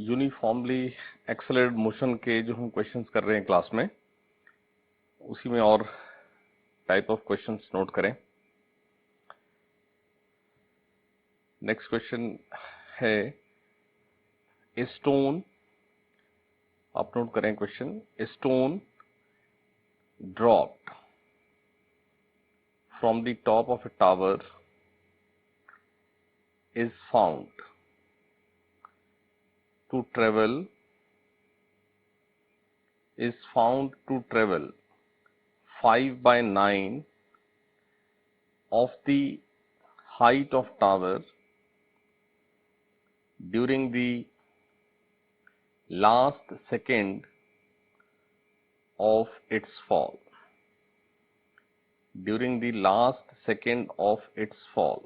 Uniformly accelerated motion के जो हम क्वेश्चंस कर रहे हैं क्लास में, उसी में और टाइप ऑफ क्वेश्चंस नोट करें। नेक्स्ट क्वेश्चन है ए स्टोन, आप नोट करें question. A stone dropped from the top of A tower is found to travel 5/9 of the height of tower during the last second of its fall. During the last second of its fall,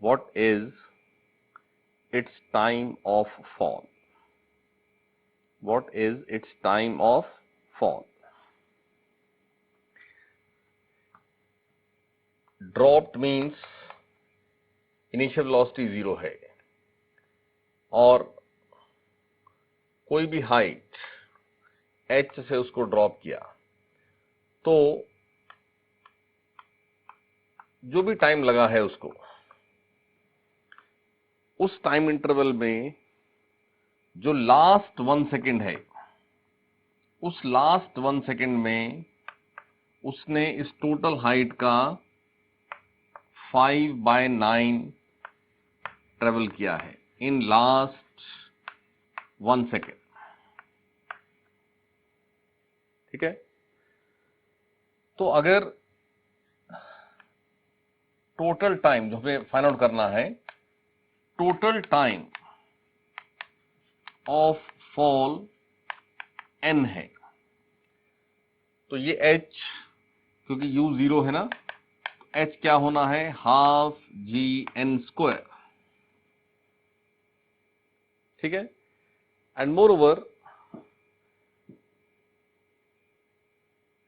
what is its time of fall? What is its time of fall? Dropped means initial velocity 0 है और कोई भी height h से उसको drop किया, तो जो भी टाइम लगा है उसको, उस टाइम इंटरवल में जो लास्ट 1 सेकेंड है, उस लास्ट 1 सेकेंड में उसने इस टोटल हाइट का 5/9 ट्रेवल किया है इन लास्ट 1 सेकेंड। ठीक है, तो अगर टोटल टाइम जो हमें फाइंड आउट करना है, total time of fall n है, तो ये h, क्योंकि u 0 है ना, तो h क्या होना है, हाफ gn²। ठीक है, एंड मोर ओवर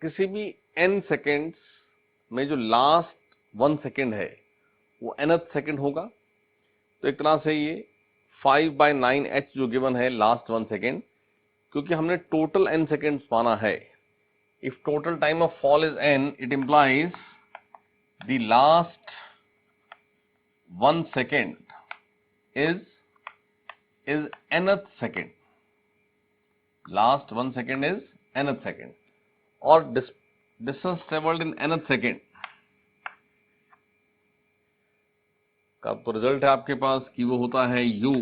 किसी भी n सेकेंड्स में जो लास्ट 1 सेकेंड है वो nth सेकेंड होगा। तो एक तरह से ये 5/9h जो गिवन है लास्ट 1 सेकेंड, क्योंकि हमने टोटल n सेकेंड्स माना है। If total time of fall is n, it implies the last 1 second is nth second. Last 1 second is nth second, और distance travelled in nth second का तो result है आपके पास कि वो होता है u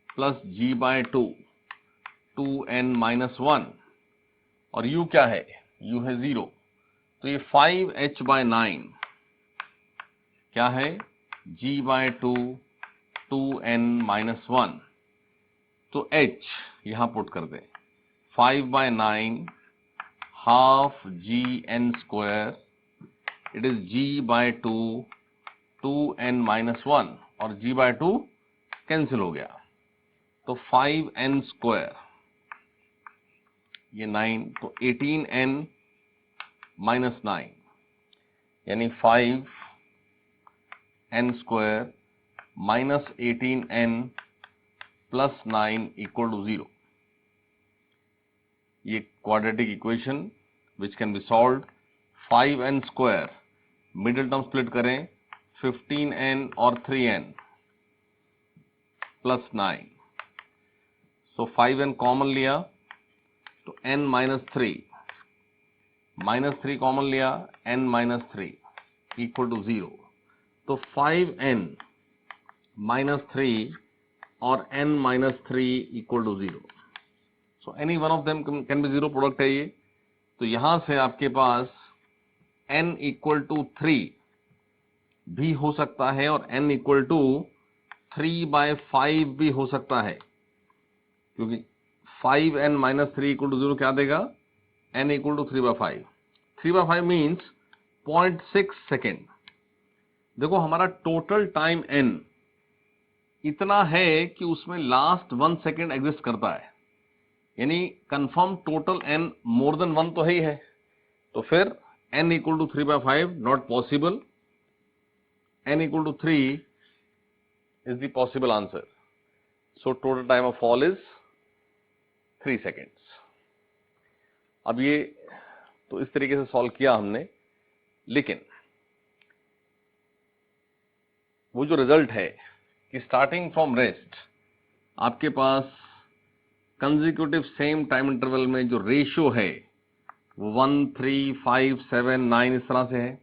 प्लस g/2 2n-1, और u क्या है, u है 0, तो ये 5h/9 क्या है, g/2 2n-1, तो h यहां पुट कर दें, 5/9 half gn², it is g/2 2n-1, और g/2 कैंसिल हो गया, तो 5n², ये 9, तो 18n-9, यानी 5n² minus 18n plus 9 equal to 0। ये quadratic equation which can be solved. 5n² middle term split करें, 15n और 3n प्लस 9, सो 5n कॉमन लिया तो n-3, -3 कॉमन लिया, n-3 इक्वल टू 0, तो 5n-3 और n-3 equal to 0, so any one of them can be 0, product है ये। तो यहां से आपके पास n इक्वल टू 3 भी हो सकता है और n इक्वल टू 3/5 भी हो सकता है, क्योंकि 5n-3 इक्वल टू 0 क्या देगा, n equal to 3/5। 3/5 means 0.6 second. देखो हमारा टोटल टाइम n इतना है कि उसमें लास्ट 1 सेकेंड एग्जिस्ट करता है, यानी confirm total n more than 1 तो है ही है, तो फिर n equal to 3/5 not possible, n equal to 3 is the possible answer. So total time of fall is 3 seconds. अब ये तो इस तरीके से सॉल्व किया हमने, लेकिन वो जो रिजल्ट है कि स्टार्टिंग फ्रॉम रेस्ट आपके पास कंसेक्यूटिव सेम टाइम इंटरवल में जो रेशियो है वो 1, 3, 5, 7, 9 इस तरह से है।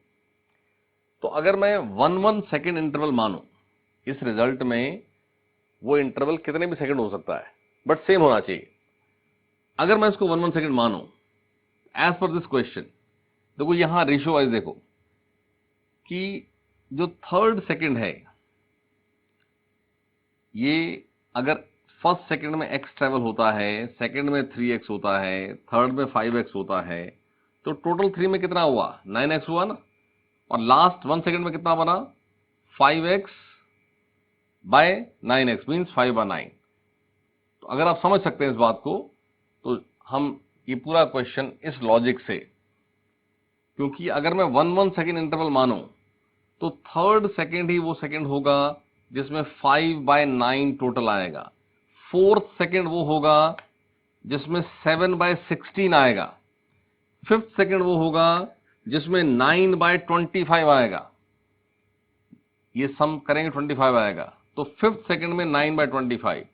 तो अगर मैं 1 सेकेंड इंटरवल मानूं, इस रिजल्ट में वो इंटरवल कितने भी सेकंड हो सकता है बट सेम होना चाहिए। अगर मैं इसको 1 सेकेंड मानूं एज पर दिस क्वेश्चन, देखो यहां रेशियो वाइज देखो कि जो थर्ड सेकेंड है ये अगर फर्स्ट सेकंड में x ट्रेवल होता है, सेकंड में 3x होता है, थर्ड में 5x होता है, तो टोटल 3 में कितना हुआ? 9x हुआ ना। और लास्ट 1 सेकंड में कितना बना? 5x bye 9x means 5/9। तो अगर आप समझ सकते हैं इस बात को, तो हम ये पूरा क्वेश्चन इस लॉजिक से, क्योंकि अगर मैं 1 सेकेंड इंटरवल मानूं तो थर्ड सेकेंड ही वो सेकेंड होगा जिसमें 5/9 टोटल आएगा। फोर्थ सेकेंड वो होगा जिसमें 7/16 आएगा। फिफ्थ सेकेंड वो होगा जिसमें 9/25 आएगा। ये सम करेंगे 25 आएगा। तो फिफ्थ सेकेंड में 9/25,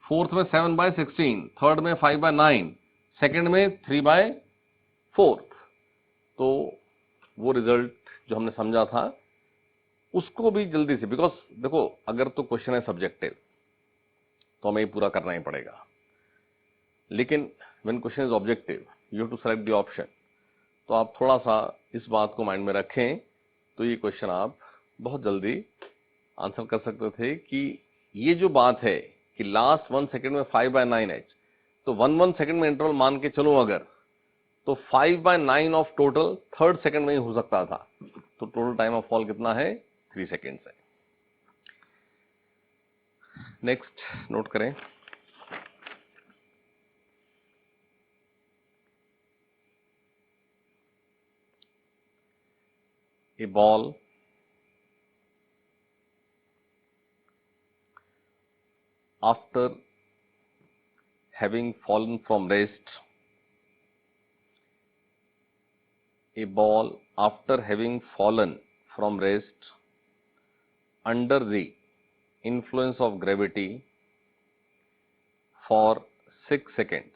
फोर्थ में 7/16, थर्ड में 5/9, सेकेंड में 3/4। तो वो रिजल्ट जो हमने समझा था उसको भी जल्दी से, बिकॉज देखो अगर तो क्वेश्चन है सब्जेक्टिव तो हमें पूरा करना ही पड़ेगा, लेकिन when question is objective you have to select the option. तो आप थोड़ा सा इस बात को माइंड में रखें तो ये क्वेश्चन आप बहुत जल्दी आंसर कर सकते थे कि ये जो बात है कि लास्ट 1 सेकेंड में 5/9h, तो 1 सेकेंड में इंटरवल मान के चलो अगर, तो 5/9 ऑफ टोटल थर्ड सेकेंड में ही हो सकता था। तो टोटल टाइम ऑफ फॉल कितना है? 3 सेकेंड्स है। नेक्स्ट नोट करें, a ball after having fallen from rest, a ball after having fallen from rest under the influence of gravity for 6 seconds,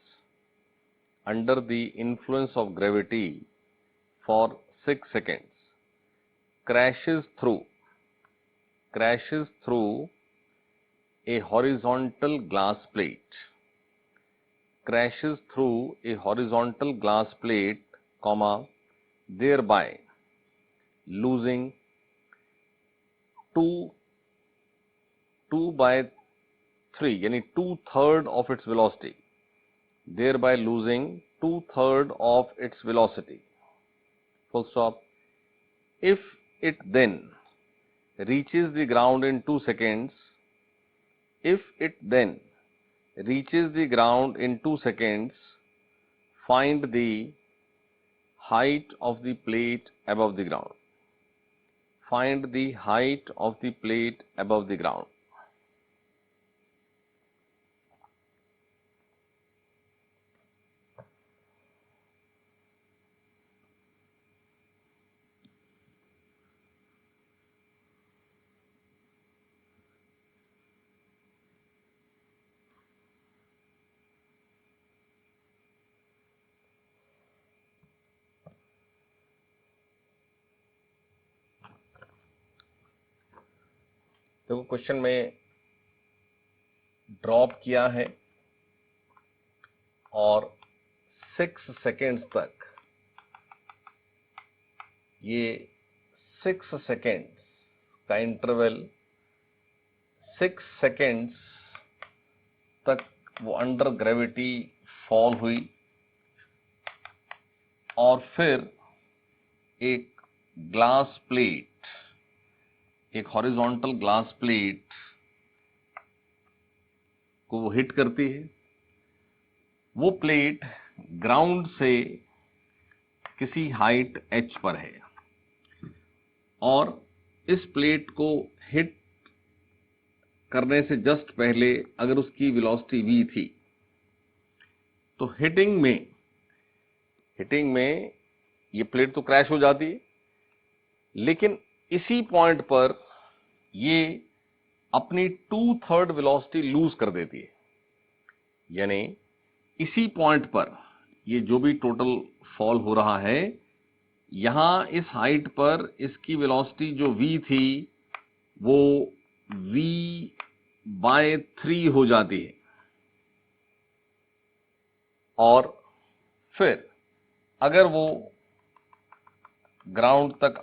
under the influence of gravity for 6 seconds, crashes through a horizontal glass plate, crashes through a horizontal glass plate, comma, thereby losing 2/3 यानी 2/3 of its velocity, thereby losing 2/3 of its velocity, full stop. If it then reaches the ground in 2 seconds, if it then reaches the ground in 2 seconds, find the height of the plate above the ground. Find the height of the plate above the ground. देखो question में drop किया है और 6 seconds तक, ये 6 seconds का interval, 6 seconds तक वो अंडर ग्रेविटी फॉल हुई और फिर एक ग्लास प्लेट, एक हॉरिजॉन्टल ग्लास प्लेट को वो हिट करती है। वो प्लेट ग्राउंड से किसी हाइट h पर है और इस प्लेट को हिट करने से जस्ट पहले अगर उसकी वेलोसिटी v थी तो हिटिंग में ये प्लेट तो क्रैश हो जाती है, लेकिन इसी पॉइंट पर ये अपनी 2/3 वेलोसिटी लूज कर देती है। यानी इसी पॉइंट पर ये जो भी टोटल फॉल हो रहा है, यहां इस हाइट पर इसकी वेलोसिटी जो v थी वो v/3 हो जाती है। और फिर अगर वो ग्राउंड तक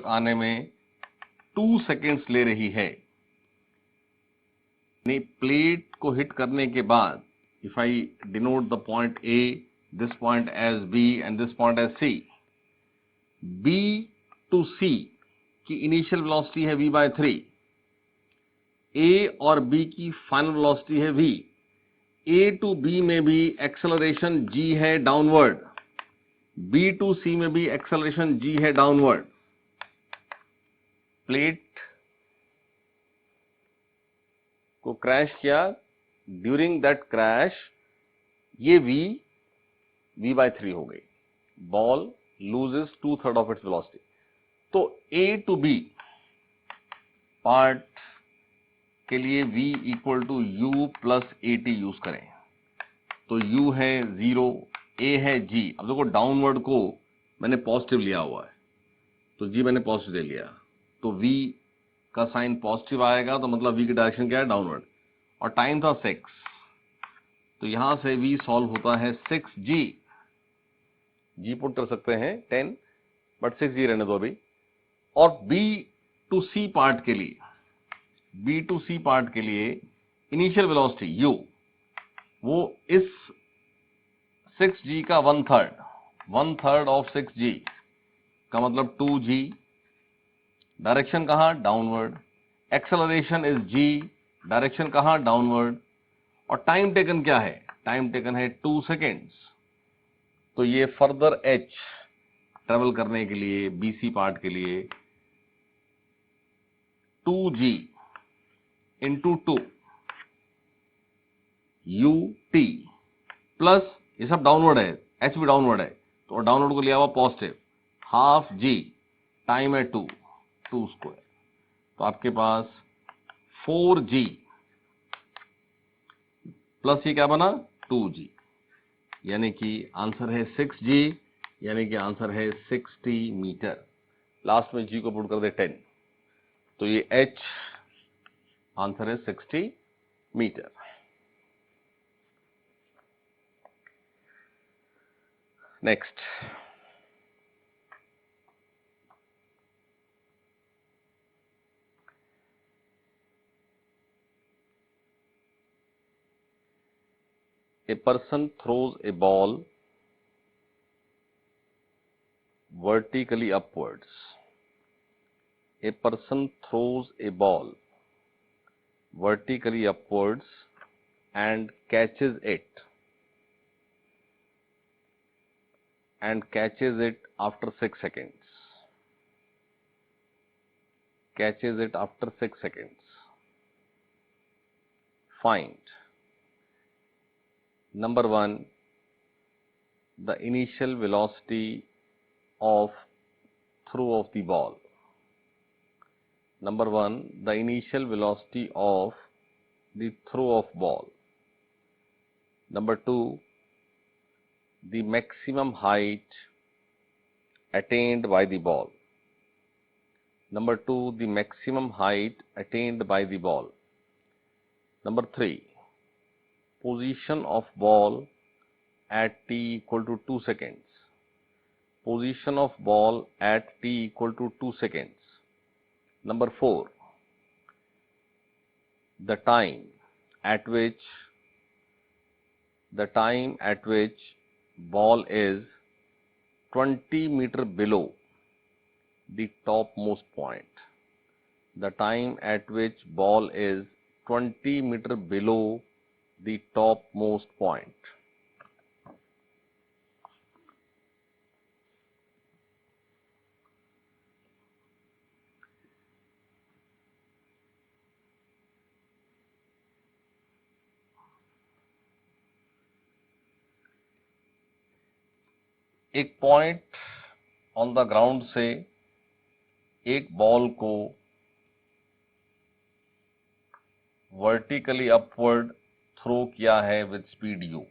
आने में 2 सेकेंड्स ले रही है, यानी प्लेट को हिट करने के बाद, if I denote the point A, this point as B and this point as C, B to C की इनिशियल वेलोसिटी है v/3, A और B की फाइनल वेलोसिटी है v, A to B में भी एक्सेलरेशन g है downward, B to C में भी एक्सेलरेशन g है डाउनवर्ड। प्लेट को क्रैश किया, ड्यूरिंग दैट क्रैश ये v/3 हो गई, ball loses 2/3 of its velocity. तो A to B पार्ट के लिए v equal to u plus AT use करें। तो u है 0, A है g। अब देखो डाउनवर्ड को मैंने पॉजिटिव लिया हुआ है, तो g मैंने पॉजिटिव ले लिया, तो v का साइन पॉजिटिव आएगा, तो मतलब v की डायरेक्शन क्या है, डाउनवर्ड। और टाइम था 6, तो यहां से v सॉल्व होता है 6g। g पुट कर सकते हैं 10, बट 6g रहने दो अभी। और B to C पार्ट के लिए इनिशियल वेलोसिटी u वो इस 6g का 1/3 ऑफ 6g का मतलब 2g। डायरेक्शन कहां, downward. Acceleration is g, direction कहां, डाउनवर्ड। और टाइम टेकन क्या है, टाइम टेकन है 2 सेकेंड्स। तो ये फर्दर h ट्रेवल करने के लिए BC पार्ट के लिए 2g इंटू 2 ut प्लस, ये सब डाउनवर्ड है, h भी डाउनवर्ड है, तो डाउनवर्ड को लिया हुआ पॉजिटिव, हाफ g, टाइम है 2 स्क्वायर। तो आपके पास 4g प्लस ये क्या बना, 2g, यानी कि आंसर है 6g, यानी कि आंसर है 60 मीटर। लास्ट में g को पुट कर दे 10, तो ये h आंसर है 60 metre. Next, a person throws a ball vertically upwards. A person throws a ball vertically upwards and catches it after 6 seconds. Find number 1 the initial velocity of throw of the ball. Number 1 the initial velocity of the throw of ball. Number 2 the maximum height attained by the ball. Number 2 the maximum height attained by the ball. Number 3 position of ball at t equal to 2 seconds. Position of ball at t equal to 2 seconds. Number 4 the time at which ball is 20 meter below the topmost point. The time at which ball is 20 meter below the topmost point. एक point on the ground से एक ball को vertically upward throw किया है with speed u,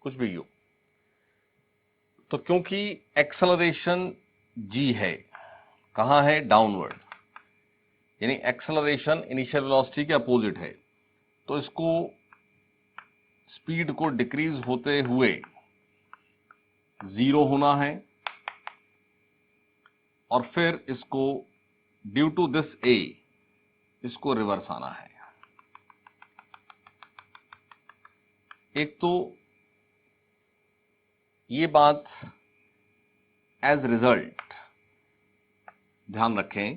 कुछ भी u, तो क्योंकि एक्सेलरेशन g है, कहां है, डाउनवर्ड, यानी एक्सेलरेशन इनिशियल वेलोसिटी के अपोजिट है, तो इसको स्पीड को डिक्रीज होते हुए 0 होना है और फिर इसको ड्यू टू दिस a इसको रिवर्स आना है। एक तो ये बात एज रिजल्ट ध्यान रखें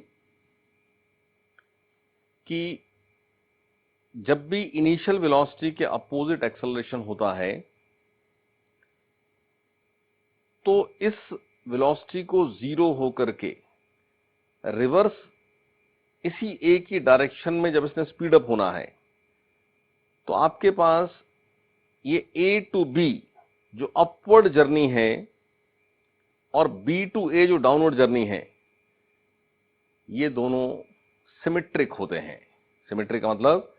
कि जब भी इनिशियल वेलोसिटी के अपोजिट एक्सेलरेशन होता है तो इस वेलोसिटी को 0 होकर के रिवर्स इसी ए की डायरेक्शन में जब इसने स्पीड अप होना है तो आपके पास ये ए टू बी जो अपवर्ड जर्नी है और बी टू ए जो डाउनवर्ड जर्नी है, ये दोनों सिमेट्रिक होते हैं। सिमेट्रिक का मतलब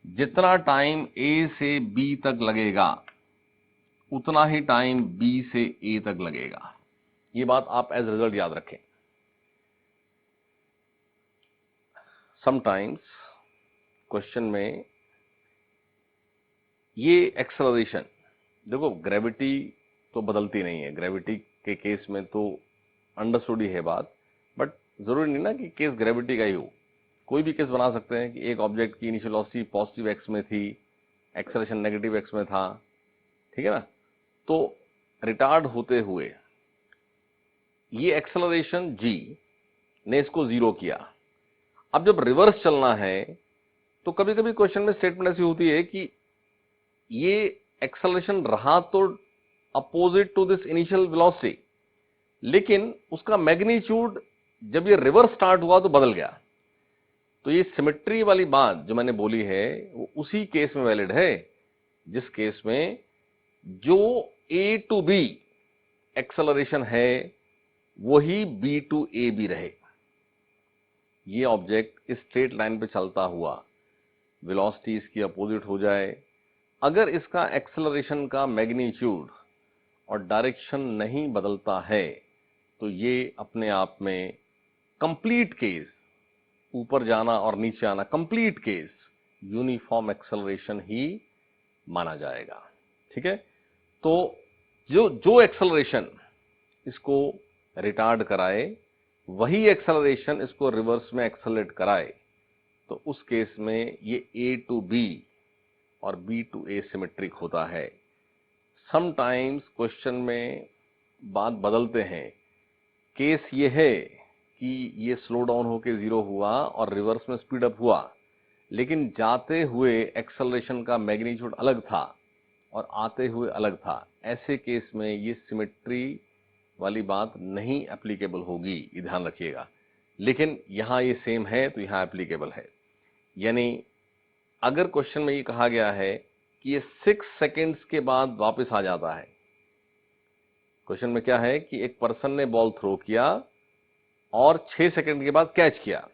जितना टाइम ए से बी तक लगेगा उतना ही टाइम बी से ए तक लगेगा। ये बात आप एज रिजल्ट याद रखें। समटाइम्स क्वेश्चन में ये एक्सेलरेशन, देखो ग्रेविटी तो बदलती नहीं है, ग्रेविटी के केस में तो अंडरस्टूड ही है बात, बट जरूरी नहीं ना कि केस ग्रेविटी का ही हो, कोई भी केस बना सकते हैं कि एक ऑब्जेक्ट की इनिशियल वेलोसिटी पॉजिटिव एक्स में थी, एक्सेलरेशन नेगेटिव एक्स में था, ठीक है ना, तो रिटार्ड होते हुए ये एक्सेलरेशन जी ने इसको 0 किया। अब जब रिवर्स चलना है तो कभी कभी क्वेश्चन में स्टेटमेंट ऐसी होती है कि ये एक्सेलरेशन रहा तो opposite to this initial velocity, लेकिन उसका मैग्नीट्यूड जब ये रिवर्स स्टार्ट हुआ तो बदल गया। तो ये सिमेट्री वाली बात जो मैंने बोली है वो उसी केस में वैलिड है जिस केस में जो ए टू बी एक्सेलरेशन है वही बी टू ए भी रहे। ये ऑब्जेक्ट इस स्ट्रेट लाइन पे चलता हुआ वेलोसिटी इसकी अपोजिट हो जाए, अगर इसका एक्सेलरेशन का मैग्नीट्यूड और डायरेक्शन नहीं बदलता है तो ये अपने आप में कंप्लीट केस, ऊपर जाना और नीचे आना कंप्लीट केस यूनिफॉर्म एक्सेलरेशन ही माना जाएगा। ठीक है, तो जो एक्सेलरेशन इसको रिटार्ड कराए वही एक्सेलरेशन इसको रिवर्स में एक्सेलरेट कराए, तो उस केस में ये ए टू बी और बी टू ए सिमेट्रिक होता है। समटाइम्स क्वेश्चन में बात बदलते हैं, केस ये है कि ये स्लो डाउन होके 0 हुआ और रिवर्स में स्पीड अप हुआ, लेकिन जाते हुए एक्सेलरेशन का मैग्नीट्यूड अलग था और आते हुए अलग था। ऐसे केस में ये सिमेट्री वाली बात नहीं एप्लीकेबल होगी, ये ध्यान रखिएगा। लेकिन यहां ये सेम है तो यहां एप्लीकेबल है। यानी अगर क्वेश्चन में ये कहा गया है कि ये 6 सेकेंड्स के बाद वापस आ जाता है, क्वेश्चन में क्या है कि एक पर्सन ने बॉल थ्रो किया और 6 सेकेंड के बाद कैच किया,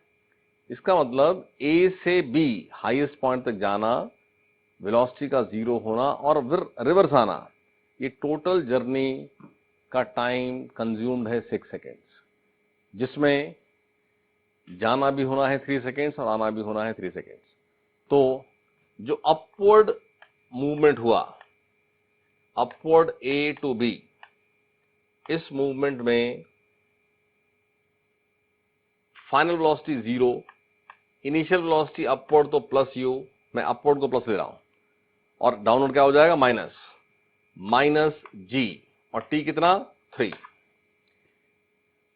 इसका मतलब ए से बी हाईएस्ट पॉइंट तक जाना, वेलोसिटी का 0 होना और फिर रिवर्स आना, ये टोटल जर्नी का टाइम कंज्यूम्ड है 6 सेकेंड्स, जिसमें जाना भी होना है 3 सेकेंड्स और आना भी होना है 3 सेकेंड्स। तो जो अपवर्ड मूवमेंट हुआ, अपवर्ड ए टू बी, इस मूवमेंट में final velocity 0, initial velocity upward तो प्लस यू, मैं अपवर्ड को प्लस ले रहा हूं, और डाउनवर्ड क्या हो जाएगा, माइनस जी, और टी कितना, 3।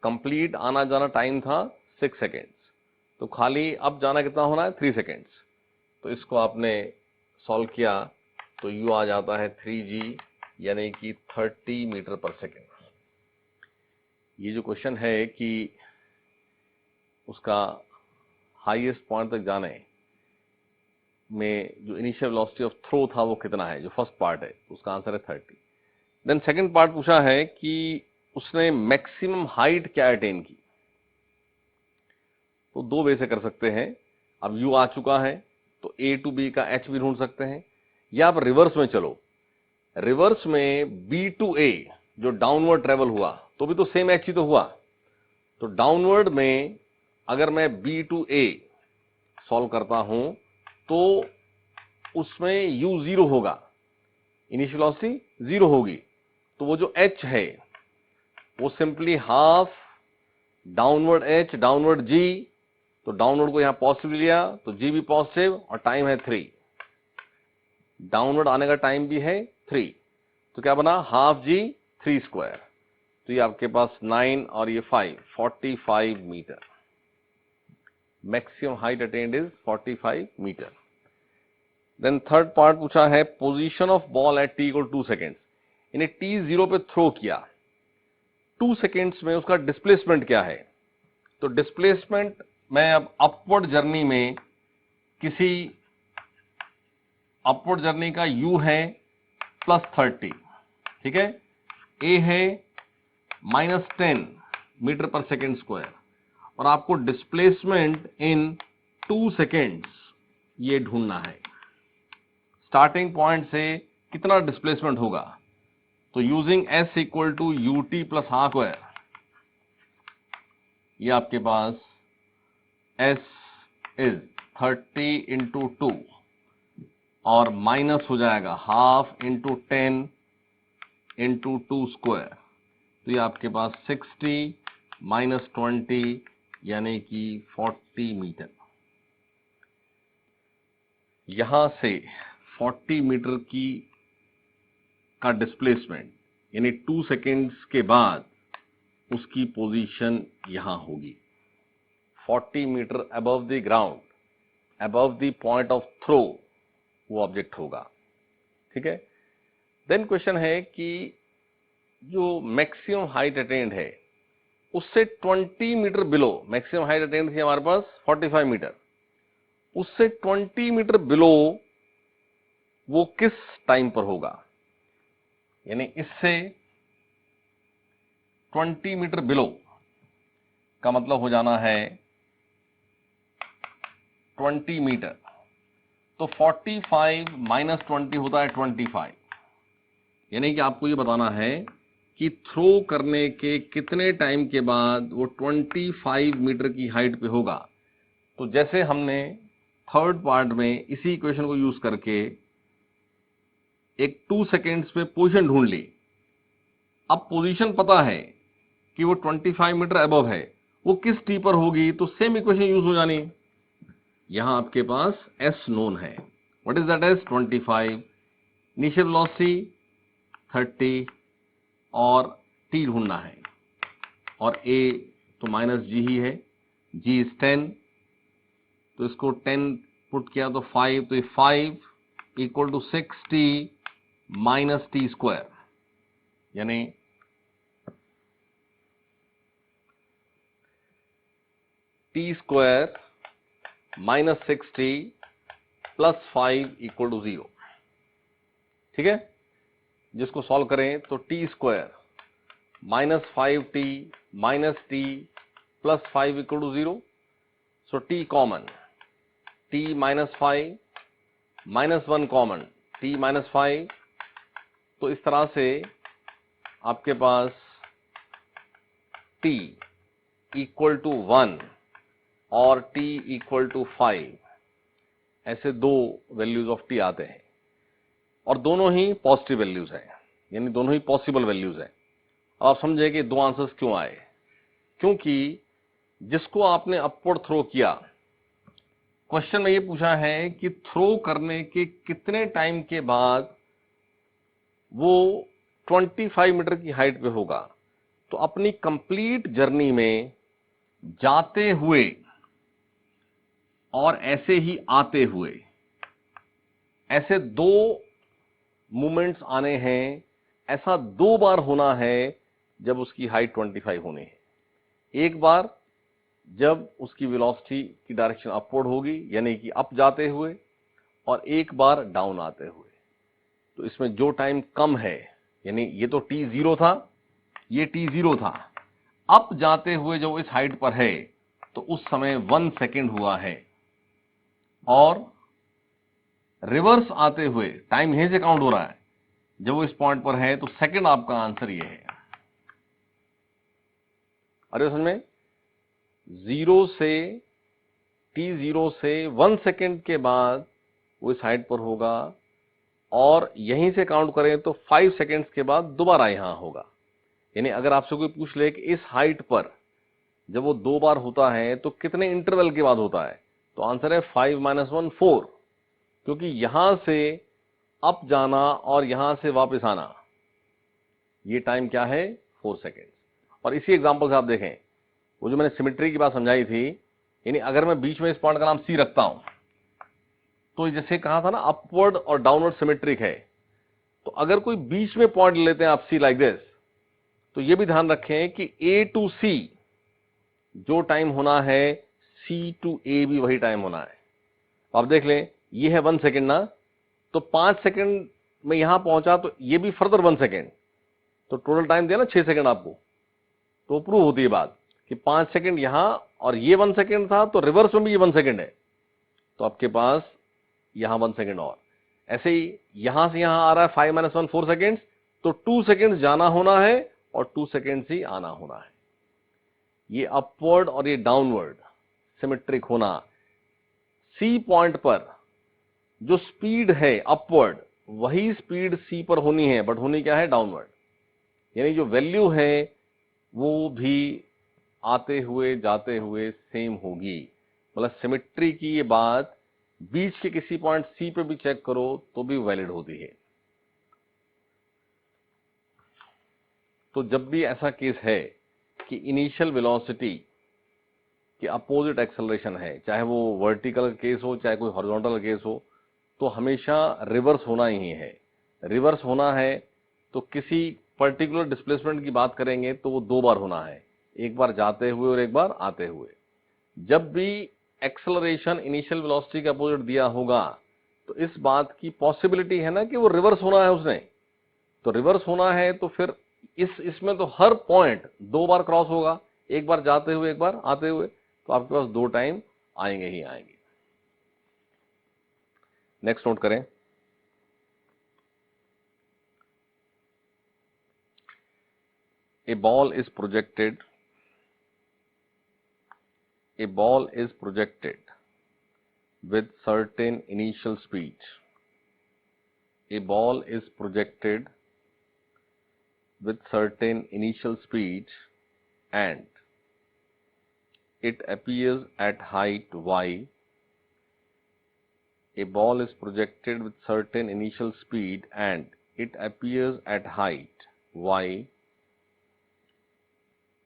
कंप्लीट आना जाना टाइम था 6 सेकेंड्स, तो खाली अब जाना कितना होना है, 3 सेकेंड्स। तो इसको आपने सॉल्व किया तो यू आ जाता है 3g, यानी कि 30 मीटर पर सेकेंड। ये जो क्वेश्चन है कि उसका हाईएस्ट पॉइंट तक जाने में जो इनिशियल वेलोसिटी ऑफ थ्रो था वो कितना है, जो फर्स्ट पार्ट है, उसका आंसर है 30। देन सेकंड पार्ट पूछा है कि उसने मैक्सिमम हाइट क्या अटेन की। तो दो वे से कर सकते हैं। अब u आ चुका है तो a टू b का h भी ढूंढ सकते हैं, या आप रिवर्स में चलो। रिवर्स में b टू a जो डाउनवर्ड ट्रेवल हुआ तो भी तो सेम h ही तो हुआ। तो डाउनवर्ड में अगर मैं b टू a सॉल्व करता हूं तो उसमें u 0 होगा, इनिशियल वेलोसिटी 0 होगी। तो वो जो h है वो simply half downward h downward g, तो डाउनवर्ड को यहां पॉजिटिव लिया तो g भी पॉजिटिव और टाइम है 3, डाउनवर्ड आने का टाइम भी है 3, तो क्या बना हाफ g 3 स्क्वायर। तो ये आपके पास 9 और ये 5 45 metre. Maximum height attained is 45 metre. Then third part पूछा है position of ball at t equal 2 seconds. इन्हें t 0 पे थ्रो किया, 2 सेकेंड्स में उसका डिस्प्लेसमेंट क्या है। तो डिस्प्लेसमेंट मैं अब अपवर्ड जर्नी में किसी अपवर्ड जर्नी का u है +30, ठीक है, a है -10 मीटर पर सेकेंड स्क्वायर, और आपको डिस्प्लेसमेंट इन 2 सेकेंड्स ये ढूंढना है। स्टार्टिंग पॉइंट से कितना डिस्प्लेसमेंट होगा। तो using s equal to ut plus half square, ये आपके पास s इज 30 इंटू 2 और माइनस हो जाएगा हाफ इंटू 10 इंटू 2 स्क्वायर, तो ये आपके पास 60 माइनस 20 यानी कि 40 मीटर। यहां से 40 मीटर का डिस्प्लेसमेंट यानी 2 सेकेंड्स के बाद उसकी पोजीशन यहां होगी, 40 metre above the ground, above the point of throw वो ऑब्जेक्ट होगा, ठीक है। देन क्वेश्चन है कि जो मैक्सिमम हाइट अटेन्ड है उससे 20 metre below, maximum height attained थी हमारे पास 45 मीटर, उससे 20 मीटर बिलो वो किस टाइम पर होगा। यानी इससे 20 मीटर बिलो का मतलब हो जाना है 20 मीटर, तो 45 माइनस 20 होता है 25। यानी कि आपको ये बताना है कि थ्रो करने के कितने टाइम के बाद वो 25 मीटर की हाइट पे होगा। तो जैसे हमने थर्ड पार्ट में इसी इक्वेशन को यूज करके एक 2 सेकेंड्स में पोजीशन ढूंढ ली, अब पोजीशन पता है कि वो 25 मीटर अबव है, वो किस टी पर होगी, तो सेम इक्वेशन यूज हो जानी। यहां आपके पास s नोन है, what is that S 25, initial velocity 30 और t ढूंढना है, और a तो माइनस g ही है, g इज 10, तो इसको 10 पुट किया तो 5, तो ये 5 equal to 60 minus T square, यानी T square minus 60 plus 5 equal to 0, ठीक है। जिसको सॉल्व करें तो T square minus 5t minus T plus 5 equal to 0, so T common, t minus 5 minus 1 common, t minus 5, तो इस तरह से आपके पास t इक्वल टू 1 और t इक्वल टू 5, ऐसे दो वैल्यूज ऑफ t आते हैं, और दोनों ही पॉजिटिव वैल्यूज हैं, यानी दोनों ही पॉसिबल वैल्यूज हैं। अब आप समझे कि दो आंसर्स क्यों आए, क्योंकि जिसको आपने अपवर्ड थ्रो किया, क्वेश्चन में ये पूछा है कि थ्रो करने के कितने टाइम के बाद वो 25 मीटर की हाइट पे होगा। तो अपनी कंप्लीट जर्नी में जाते हुए और ऐसे ही आते हुए, ऐसे दो मूवमेंट्स आने हैं, ऐसा 2 बार होना है जब उसकी हाइट 25 होनी है। एक बार जब उसकी वेलोसिटी की डायरेक्शन अपवर्ड होगी, यानी कि अप जाते हुए, और एक बार डाउन आते हुए। तो इसमें जो टाइम कम है यानी ये तो t0 था, ये t0 था। अब जाते हुए जो इस हाइट पर है तो उस समय 1 सेकेंड हुआ है, और रिवर्स आते हुए टाइम यहीं से काउंट हो रहा है, जब वो इस पॉइंट पर है तो सेकंड आपका आंसर ये है। अरे समझ में, 0 से t0 से 1 सेकेंड के बाद वो इस हाइट पर होगा, और यहीं से काउंट करें तो 5 सेकेंड्स के बाद दोबारा यहां होगा। यानी अगर आपसे कोई पूछ ले कि इस हाइट पर जब वो 2 बार होता है तो कितने इंटरवल के बाद होता है, तो आंसर है 5 - 1 4, क्योंकि यहां से अप जाना और यहां से वापस आना, ये टाइम क्या है, 4 सेकेंड। और इसी एग्जांपल से आप देखें, वो जो मैंने सिमेट्री की बात समझाई थी, यानी अगर मैं बीच में इस पॉइंट का नाम सी रखता हूं, तो जैसे कहा था ना अपवर्ड और डाउनवर्ड सिमेट्रिक है, तो अगर कोई बीच में पॉइंट लेते हैं आप सी लाइक दिस, तो ये भी ध्यान रखें कि ए टू सी जो टाइम होना है, सी टू ए भी वही टाइम होना है। आप देख लें, ये है 1 सेकेंड ना, तो 5 सेकेंड में यहां पहुंचा तो ये भी फर्दर 1 सेकेंड, तो टोटल टाइम दिया ना 6 सेकेंड आपको, तो प्रूव होती है बात कि 5 सेकेंड यहां और ये 1 सेकेंड था, तो रिवर्स में भी ये 1 सेकेंड है, तो आपके पास यहां 1 सेकेंड और। ऐसे ही यहां से यहां आ रहा है 5 - 1 4 सेकेंड्स, तो 2 सेकेंड्स जाना होना है और 2 सेकेंड्स ही आना होना है। ये अपवर्ड और ये डाउनवर्ड सिमेट्रिक होना, सी पॉइंट पर जो स्पीड है अपवर्ड, वही स्पीड सी पर होनी है, बट होनी क्या है, डाउनवर्ड। यानी जो वैल्यू है वो भी आते हुए जाते हुए सेम होगी। मतलब सिमेट्री की ये बात बीच के किसी पॉइंट सी पे भी चेक करो तो भी वैलिड होती है। तो जब भी ऐसा केस है कि इनिशियल वेलोसिटी के अपोजिट एक्सेलरेशन है, चाहे वो वर्टिकल केस हो चाहे कोई हॉरिजॉन्टल केस हो, तो हमेशा रिवर्स होना ही है। रिवर्स होना है तो किसी पर्टिकुलर डिस्प्लेसमेंट की बात करेंगे तो वो 2 बार होना है, एक बार जाते हुए और एक बार आते हुए। जब भी एक्सेलरेशन इनिशियल वेलोसिटी के अपोजिट दिया होगा तो इस बात की पॉसिबिलिटी है ना कि वो रिवर्स होना है उसने, तो रिवर्स होना है तो फिर इसमें तो हर पॉइंट 2 बार क्रॉस होगा, एक बार जाते हुए एक बार आते हुए, तो आपके पास 2 टाइम आएंगे ही आएंगे। नेक्स्ट नोट करें, a ball is projected with certain initial speed. A ball is projected with certain initial speed and it appears at height y. A ball is projected with certain initial speed and it appears at height y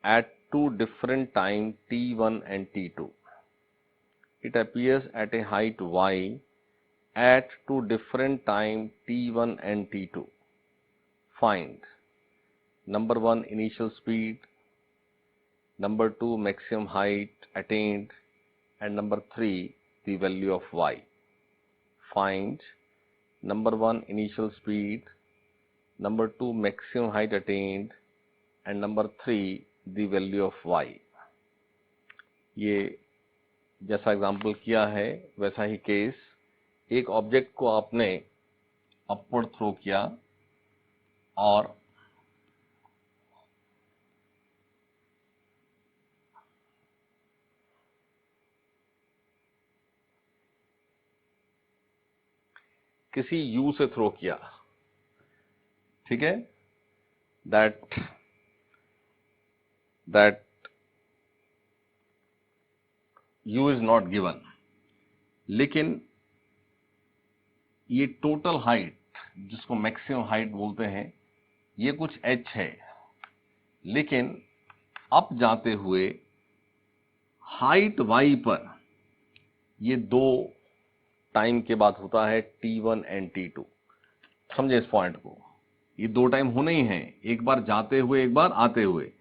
at 2 different time t1 and t2. It appears at a height y at 2 different time t1 and t2. Find number 1 initial speed, number 2 maximum height attained, and number 3 the value of y. Find number 1 initial speed, number 2 maximum height attained, and number 3 the value of y. ये जैसा example किया है वैसा ही case, एक object को आपने upward throw किया और किसी यू से थ्रो किया, ठीक है, that you is not given, लेकिन ये टोटल हाइट जिसको मैक्सिमम हाइट बोलते हैं ये कुछ h है, लेकिन अप जाते हुए हाइट y पर ये 2 टाइम के बाद होता है t1 एंड t2। समझे इस पॉइंट को, ये 2 टाइम होने ही हैं, एक बार जाते हुए एक बार आते हुए,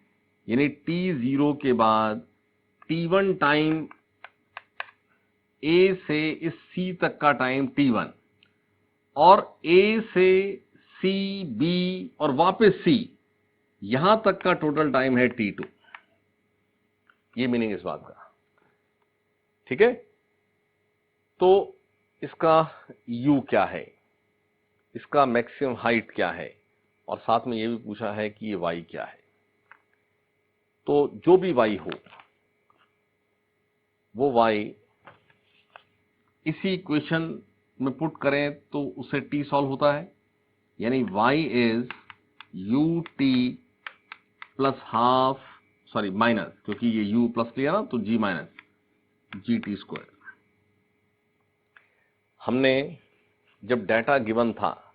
यानी t0 के बाद t1 टाइम A से इस C तक का टाइम t1 और A से सी, बी और वापस सी, यहां तक का टोटल टाइम है T2। ये मीनिंग इस बात का, ठीक है। तो इसका U क्या है, इसका मैक्सिमम हाइट क्या है, और साथ में ये भी पूछा है कि ये Y क्या है। तो जो भी Y हो, वो Y इसी इक्वेशन में पुट करें तो उससे T सॉल्व होता है, यानी Y is UT plus half, sorry minus, क्योंकि ये U प्लस लिया ना तो G माइनस GT स्क्वायर। हमने जब डाटा गिवन था,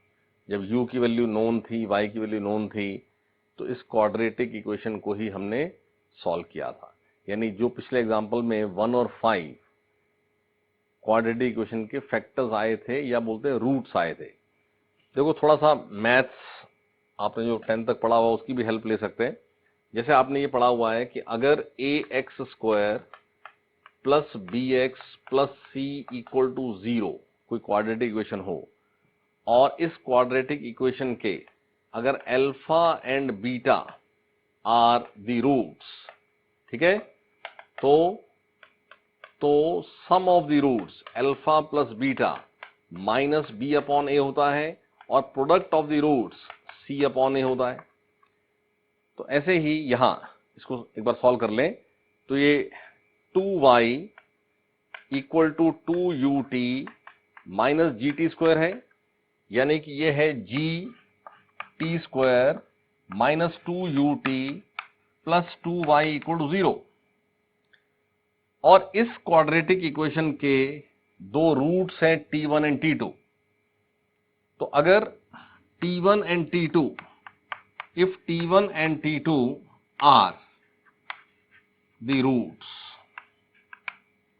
जब U की वैल्यू नोन थी, Y की वैल्यू नोन थी, तो इस क्वाड्रेटिक इक्वेशन को ही हमने सॉल्व किया था। यानी जो पिछले एग्जांपल में 1 और 5 क्वाड्रेटिक इक्वेशन के फैक्टर्स आए थे, या बोलते हैं रूट्स आए थे। देखो थोड़ा सा मैथ्स आपने जो 10 तक पढ़ा हुआ उसकी भी हेल्प ले सकते हैं। जैसे आपने ये पढ़ा हुआ है कि अगर ax square plus bx plus c equal to 0 कोई क्वाड्रेटिक इक्वेशन हो, और इस क्वाड्रेटिक इक्वेशन के अगर alpha and beta are the roots, ठीक है, तो sum of the roots alpha plus beta minus B upon A होता है, और product of the roots C upon A होता है। तो ऐसे ही यहां इसको एक बार सॉल्व कर लें तो ये 2y equal to 2ut minus GT square है, यानी कि ये है GT square minus 2ut plus 2y equal to 0। और इस क्वाड्रेटिक इक्वेशन के दो रूट्स हैं T1 एंड T2। तो अगर T1 and T2, if T1 and T2 are the roots,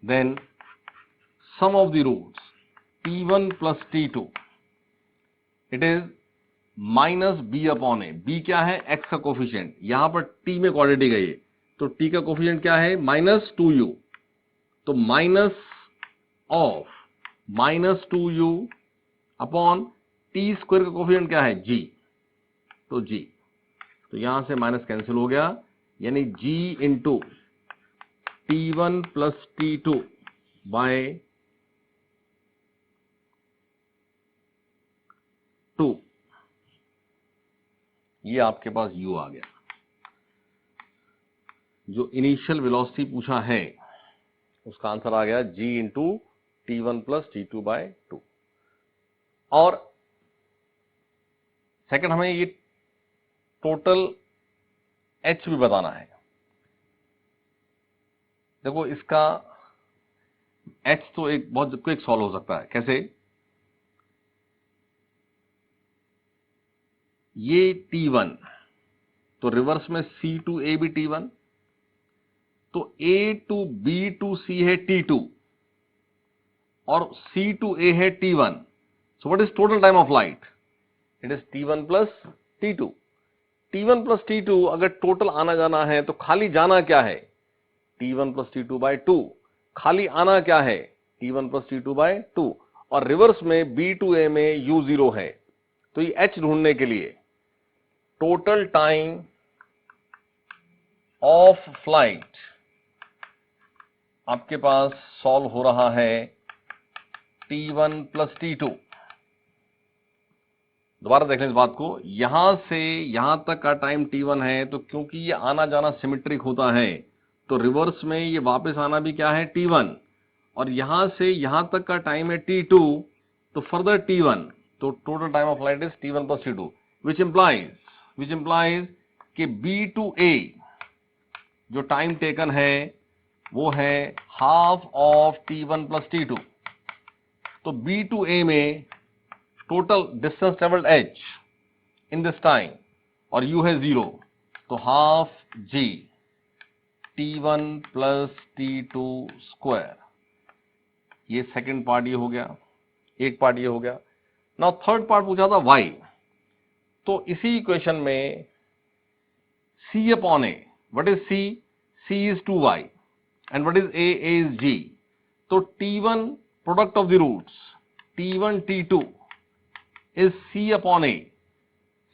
then sum of the roots T1 plus T2, it is minus b upon A. b क्या है, x का coefficient, यहां पर t में quadratic है ये, तो t का कोफिशिएंट क्या है, माइनस 2u, तो minus of minus 2u upon t square का कोफिशिएंट क्या है, g, तो g, तो यहां से माइनस कैंसिल हो गया, यानी g into T1 plus T2 bye 2, ये आपके पास u आ गया। जो इनिशियल वेलोसिटी पूछा है उसका आंसर आ गया g into T1 plus T2 bye 2। और सेकंड हमें ये टोटल h भी बताना है। देखो इसका h तो एक बहुत क्विक सॉल्व हो सकता है। कैसे, ये T1, तो रिवर्स में C टू A भी T1, तो A to B to C है T2 और C टू A है T1। So what is total time of light, it is T1 plus T2। T1 plus T2 अगर total आना जाना है तो खाली जाना क्या है, T1 प्लस T2 बाय 2, खाली आना क्या है, T1 प्लस T2 बाय 2, और रिवर्स में B टू A में U0 है। तो ये H ढूंढने के लिए टोटल टाइम ऑफ फ्लाइट आपके पास सॉल्व हो रहा है T1 प्लस T2। दोबारा देख लें इस बात को, यहां से यहां तक का टाइम T1 है, तो क्योंकि ये आना जाना सिमेट्रिक होता है तो रिवर्स में ये वापस आना भी क्या है, T1, और यहां से यहां तक का टाइम है T2, तो फर्दर T1, तो total time of flight is T1 plus T2, which implies कि B टू A जो टाइम टेकन है वो है half of T1 plus T2। तो B टू A में total distance travelled h in this time, और u है 0, तो half g T1 plus T2 square. ये सेकंड पार्ट ये हो गया, एक पार्ट ये हो गया। नाउ थर्ड पार्ट पूछा था y, तो इसी इक्वेशन में c upon a, what is c, c is 2y and what is a is g। तो T1 product of the roots T1 T2 is c upon a,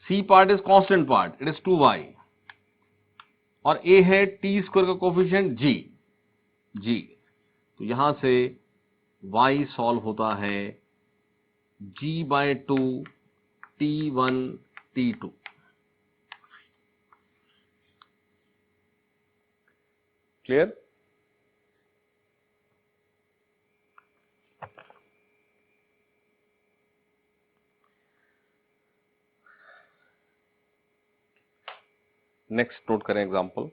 c part is constant part, it is 2y, और a है t square का coefficient g। तो यहां से y solve होता है g/2 t1 t2। Clear? Next note करें example.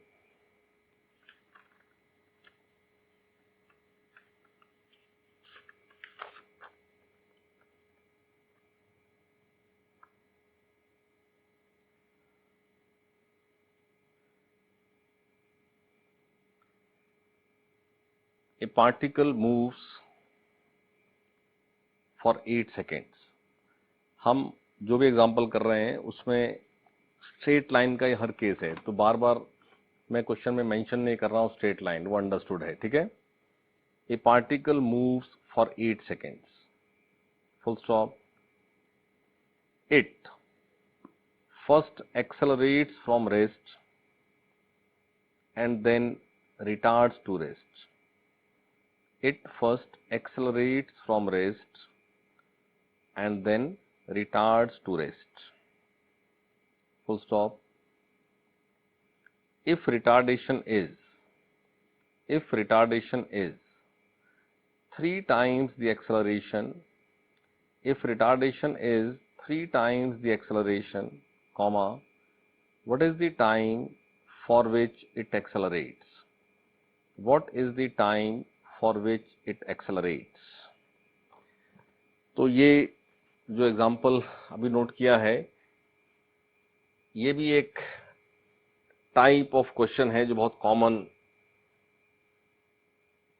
A particle moves for 8 seconds। हम जो भी एग्जांपल कर रहे हैं उसमें स्ट्रेट लाइन का हर केस है, तो बार बार मैं क्वेश्चन में मेंशन नहीं कर रहा हूं स्ट्रेट लाइन, वो अंडरस्टूड है, ठीक है। ए particle moves for 8 seconds, full stop. It first accelerates from rest and then retards to rest. It first accelerates from rest and then retards to rest. Full stop. If retardation is 3 times the acceleration, if retardation is 3 times the acceleration, comma, what is the time for which it accelerates? What is the time for which it accelerates? तो ये जो example अभी note किया है, ये भी एक type of question है जो बहुत कॉमन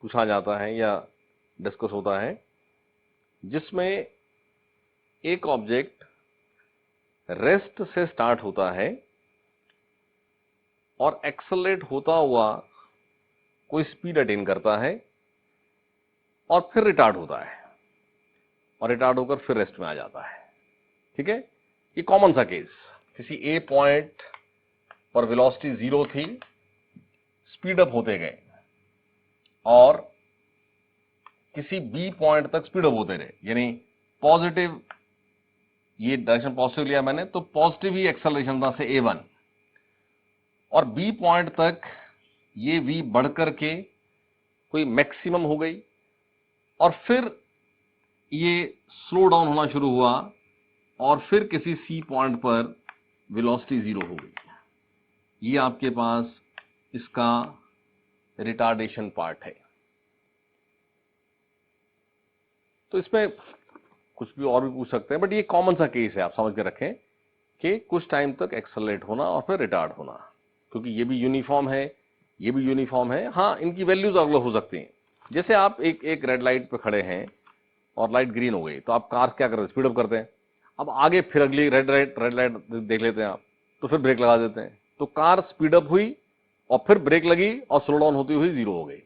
पूछा जाता है या डिस्कस होता है, जिसमें एक ऑब्जेक्ट रेस्ट से स्टार्ट होता है और एक्सेलरेट होता हुआ कोई स्पीड अटेन करता है और फिर रिटार्ड होता है और रिटार्ड होकर फिर रेस्ट में आ जाता है, ठीक है। ये कॉमन सा केस, किसी ए पॉइंट पर वेलोसिटी 0 थी, स्पीड अप होते गए और किसी बी पॉइंट तक स्पीड अप होते रहे, यानी पॉजिटिव, ये डायरेक्शन पॉजिटिव लिया मैंने, तो पॉजिटिव ही एक्सेलरेशन था से a1, और बी पॉइंट तक ये v बढ़ करके कोई मैक्सिमम हो गई और फिर ये स्लो डाउन होना शुरू हुआ और फिर किसी सी पॉइंट पर वेलोसिटी 0 हो गई। ये आपके पास इसका रिटार्डेशन पार्ट है। तो इसमें कुछ भी और भी पूछ सकते हैं, बट ये कॉमन सा केस है, आप समझ के रखें कि कुछ टाइम तक एक्सेलरेट होना और फिर रिटार्ड होना, क्योंकि ये भी यूनिफॉर्म है, ये भी यूनिफॉर्म है। हाँ, इनकी वैल्यूज अलग हो सकती हैं। जैसे आप एक रेड लाइट पे खड़े हैं और लाइट ग्रीन हो गई, तो आप कार क्या करते हैं, स्पीड अप करते हैं। अब आगे फिर अगली रेड लाइट देख लेते हैं आप, तो फिर ब्रेक लगा देते हैं, तो कार स्पीड अप हुई और फिर ब्रेक लगी और स्लो डाउन होती हुई 0 हो गई।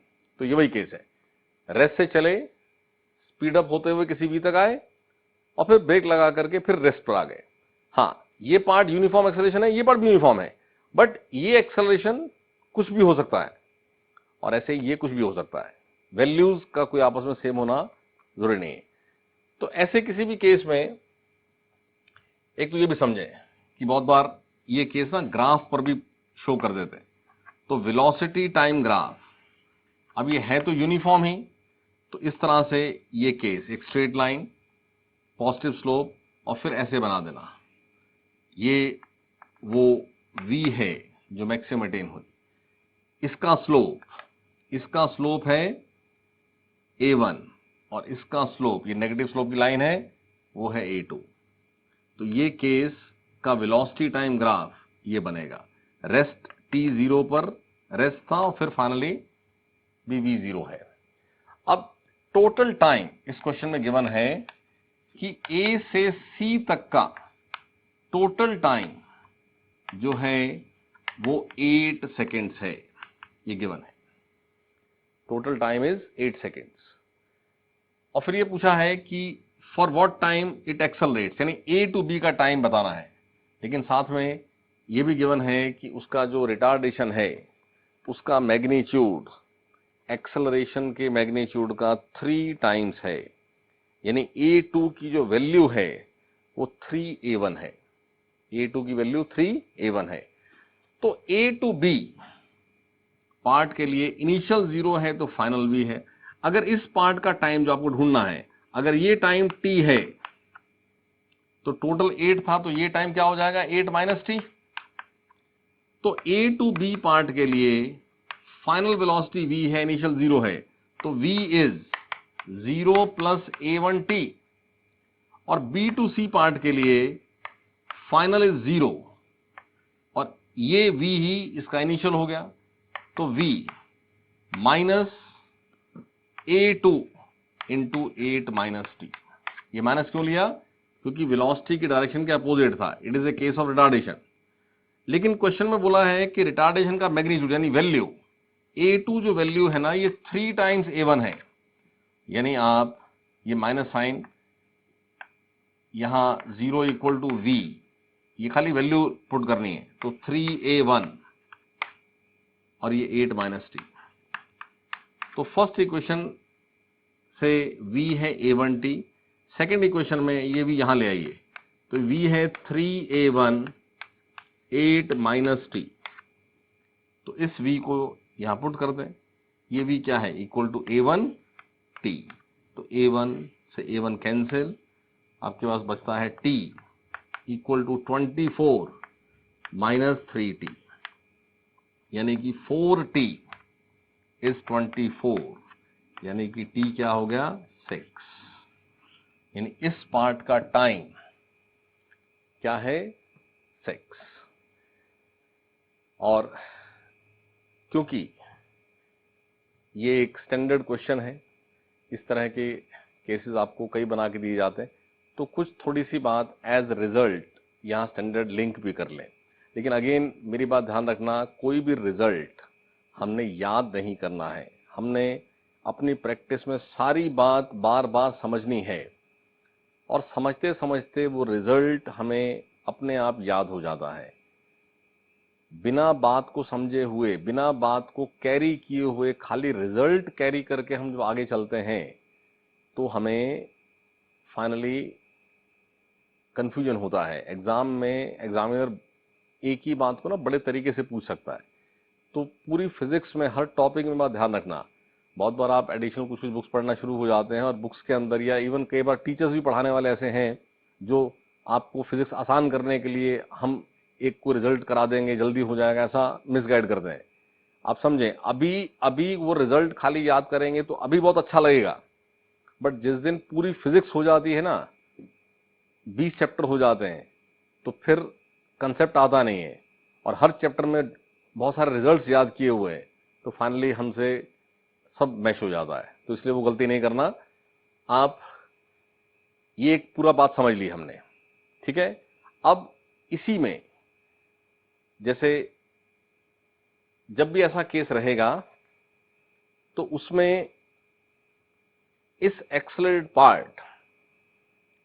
तो ये वही केस है, रेस्ट से चले, स्पीड अप होते हुए किसी बी तक आए और फिर ब्रेक लगा करके फिर रेस्ट पर आ गए। हाँ, ये पार्ट यूनिफॉर्म एक्सेलरेशन है, ये पार्ट भी यूनिफॉर्म है, बट ये एक्सेलरेशन कुछ भी हो सकता है और ऐसे ये कुछ भी हो सकता है। वैल्यूज का कोई आपस में सेम होना जरूरी नहीं है। तो ऐसे किसी भी केस में एक तो ये भी समझें कि बहुत बार ये केस ना ग्राफ पर भी शो कर देते हैं। तो वेलोसिटी टाइम ग्राफ, अब ये है तो यूनिफॉर्म ही, तो इस तरह से ये केस एक स्ट्रेट लाइन, पॉजिटिव स्लोप और फिर ऐसे बना देना, ये वो v है जो मैक्सिमम अटेन हुई, इसका स्लोप है a1 और इसका स्लोप, ये नेगेटिव स्लोप की लाइन है, वो है a2। तो ये केस का वेलोसिटी टाइम ग्राफ ये बनेगा। रेस्ट t0 पर रेस्ट था और फिर फाइनली v0 है। अब टोटल टाइम इस क्वेश्चन में गिवन है कि a से c तक का टोटल टाइम जो है वो 8 सेकेंड्स है, ये गिवन है। Total time is 8 seconds. और फिर ये पूछा है कि for what time it accelerates, यानी ए टू बी का टाइम बताना है, लेकिन साथ में ये भी गिवन है कि उसका जो रिटार्डेशन है उसका मैग्नीट्यूड एक्सेलरेशन के मैग्नीट्यूड का 3 टाइम्स है, यानी a2 की जो वैल्यू है वो 3a1 है, a2 की वैल्यू 3a1 है। तो a to b पार्ट के लिए इनिशियल 0 है तो फाइनल भी है। अगर इस पार्ट का टाइम जो आपको ढूंढना है, अगर ये टाइम t है तो टोटल 8 था, तो ये टाइम क्या हो जाएगा 8 माइनस t। तो a to b पार्ट के लिए फाइनल वेलोसिटी v है, इनिशियल 0 है, तो v इज 0 प्लस a1t। और b to c पार्ट के लिए फाइनल इज 0 और ये v ही इसका इनिशियल हो गया, तो v minus a2 into 8 minus t। ये माइनस क्यों लिया? क्योंकि वेलोसिटी की डायरेक्शन के अपोजिट था, it is a case of retardation. लेकिन क्वेश्चन में बोला है कि रिटार्डेशन का मैग्नीट्यूड यानी वैल्यू a2 जो वैल्यू है ना ये 3 टाइम्स a1 है, यानी आप ये माइनस साइन यहां 0 इक्वल टू v, ये खाली वैल्यू पुट करनी है, तो 3a1 और ये 8 माइनस t। तो फर्स्ट इक्वेशन से v है a1t, सेकेंड इक्वेशन में ये v यहां ले आइए, तो v है 3a1 8 माइनस t। तो इस v को यहां पुट कर दें, ये v क्या है इक्वल टू a1t। तो a1 से a1 कैंसिल, आपके पास बचता है t equal to 24 minus 3t, यानी कि 4t इज 24, यानी कि t क्या हो गया 6। यानी इस पार्ट का टाइम क्या है 6। और क्योंकि ये एक स्टैंडर्ड क्वेश्चन है, इस तरह के केसेस आपको कई बना के दिए जाते हैं, तो कुछ थोड़ी सी बात एज रिजल्ट यहाँ स्टैंडर्ड लिंक भी कर लें। लेकिन अगेन मेरी बात ध्यान रखना, कोई भी रिजल्ट हमने याद नहीं करना है, हमने अपनी प्रैक्टिस में सारी बात बार बार समझनी है, और समझते समझते वो रिजल्ट हमें अपने आप याद हो जाता है। बिना बात को समझे हुए, बिना बात को कैरी किए हुए, खाली रिजल्ट कैरी करके हम जब आगे चलते हैं तो हमें फाइनली कंफ्यूजन होता है। एग्जाम में एग्जामिनर एक ही बात को ना बड़े तरीके से पूछ सकता है। तो पूरी फिजिक्स में हर टॉपिक में बात ध्यान रखना, बहुत बार आप एडिशनल कुछ बुक्स पढ़ना शुरू हो जाते हैं और बुक्स के अंदर, या इवन कई बार टीचर्स भी पढ़ाने वाले ऐसे हैं जो आपको फिजिक्स आसान करने के लिए हम एक को रिजल्ट करा देंगे, जल्दी हो जाएगा, ऐसा मिसगाइड करते हैं। आप समझें, अभी अभी वो रिजल्ट खाली याद करेंगे तो अभी बहुत अच्छा लगेगा, बट जिस दिन पूरी फिजिक्स हो जाती है ना, 20 चैप्टर हो जाते हैं, तो फिर कंसेप्ट आता नहीं है, और हर चैप्टर में बहुत सारे रिजल्ट्स याद किए हुए हैं, तो फाइनली हमसे सब मैच हो जाता है। तो इसलिए वो गलती नहीं करना। आप ये एक पूरा बात समझ ली हमने, ठीक है। अब इसी में जैसे जब भी ऐसा केस रहेगा तो उसमें इस एक्सेलरेटेड पार्ट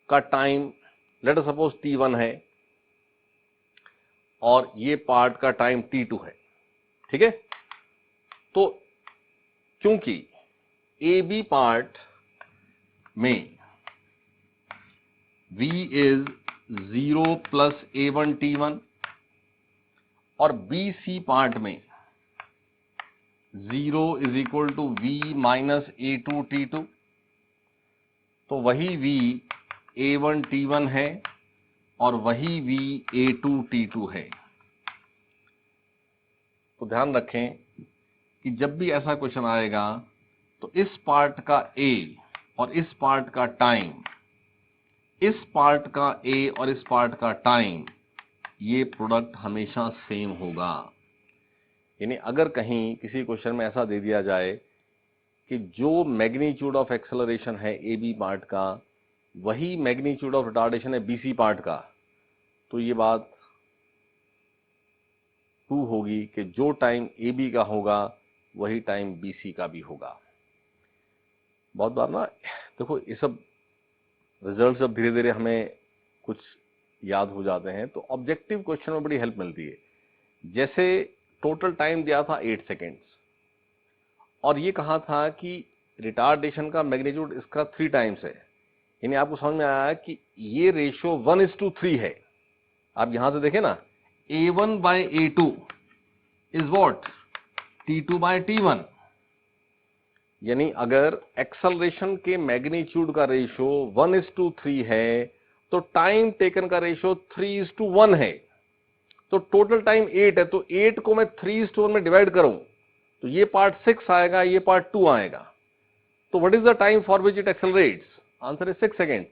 का time let us suppose t1 है और ये पार्ट का टाइम t2 है, ठीक है। तो क्योंकि ए बी पार्ट में v is 0 plus a1 t1 और बी सी पार्ट में 0 is equal to v minus a2 t2, तो वही v a1 t1 है और वही v a2 t2 है। तो ध्यान रखें कि जब भी ऐसा क्वेश्चन आएगा तो इस पार्ट का a और इस पार्ट का टाइम, इस पार्ट का a और इस पार्ट का टाइम, ये प्रोडक्ट हमेशा सेम होगा। यानी अगर कहीं किसी क्वेश्चन में ऐसा दे दिया जाए कि जो मैग्नीट्यूड ऑफ एक्सेलरेशन है ए बी पार्ट का, वही मैग्नीट्यूड ऑफ रिटार्डेशन है बी सी पार्ट का, तो ये बात ट्रू होगी कि जो टाइम ए बी का होगा वही टाइम बी सी का भी होगा। बहुत बार ना देखो, ये सब रिजल्ट जब धीरे धीरे हमें कुछ याद हो जाते हैं तो ऑब्जेक्टिव क्वेश्चन में बड़ी हेल्प मिलती है। जैसे टोटल टाइम दिया था 8 सेकेंड्स और ये कहा था कि रिटार्डेशन का मैग्नीट्यूड इसका 3 टाइम्स है, यानी आपको समझ में आया कि ये रेशियो 1:3 है। आप यहां से देखें ना, A1/A2 इज व्हाट, T2/T1, यानी अगर एक्सेलरेशन के मैग्नीट्यूड का रेशियो 1:3 है तो टाइम टेकन का रेशियो 3:1 है। तो टोटल टाइम 8 है, तो 8 को मैं 3:1 में डिवाइड करूं तो ये पार्ट 6 आएगा, ये पार्ट 2 आएगा। तो what is the time for which it accelerates? Answer is 6 second.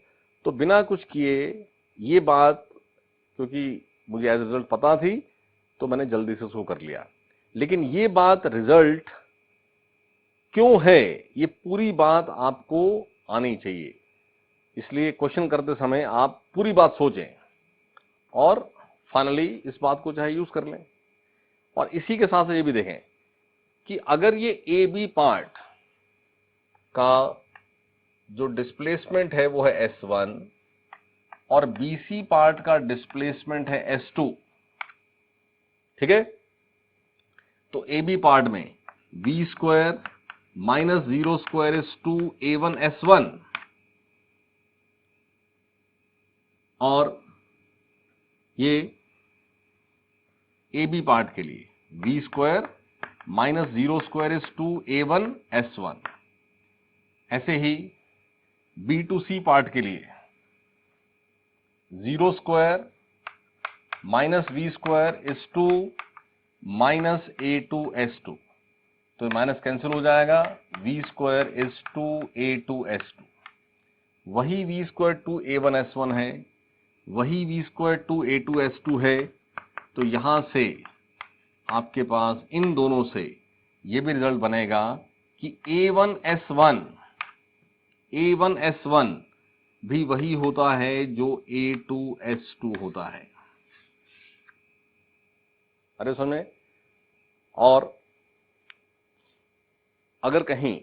तो बिना कुछ किए ये बात, क्योंकि मुझे एज रिजल्ट पता थी तो मैंने जल्दी से उसको कर लिया, लेकिन ये बात रिजल्ट क्यों है, ये पूरी बात आपको आनी चाहिए। इसलिए क्वेश्चन करते समय आप पूरी बात सोचें और फाइनली इस बात को चाहे यूज कर लें। और इसी के साथ ये भी देखें कि अगर ये ए बी पार्ट का जो डिस्प्लेसमेंट है वो है S1 और BC पार्ट का डिस्प्लेसमेंट है S2, ठीक है? तो AB पार्ट में V² माइनस 0² इज 2A1S1 और ये AB पार्ट के लिए V² माइनस 0² इज 2A1S1। ऐसे ही B2C पार्ट के लिए 0² minus V² is 2 minus A2S2, तो माइनस कैंसिल हो जाएगा, V² इज 2A2S2। वही V² 2A1S1 है, वही V² 2A2S2 है। तो यहां से आपके पास इन दोनों से ये भी रिजल्ट बनेगा कि A1S1 भी वही होता है जो A2S2 होता है। अरे सुने, और अगर कहीं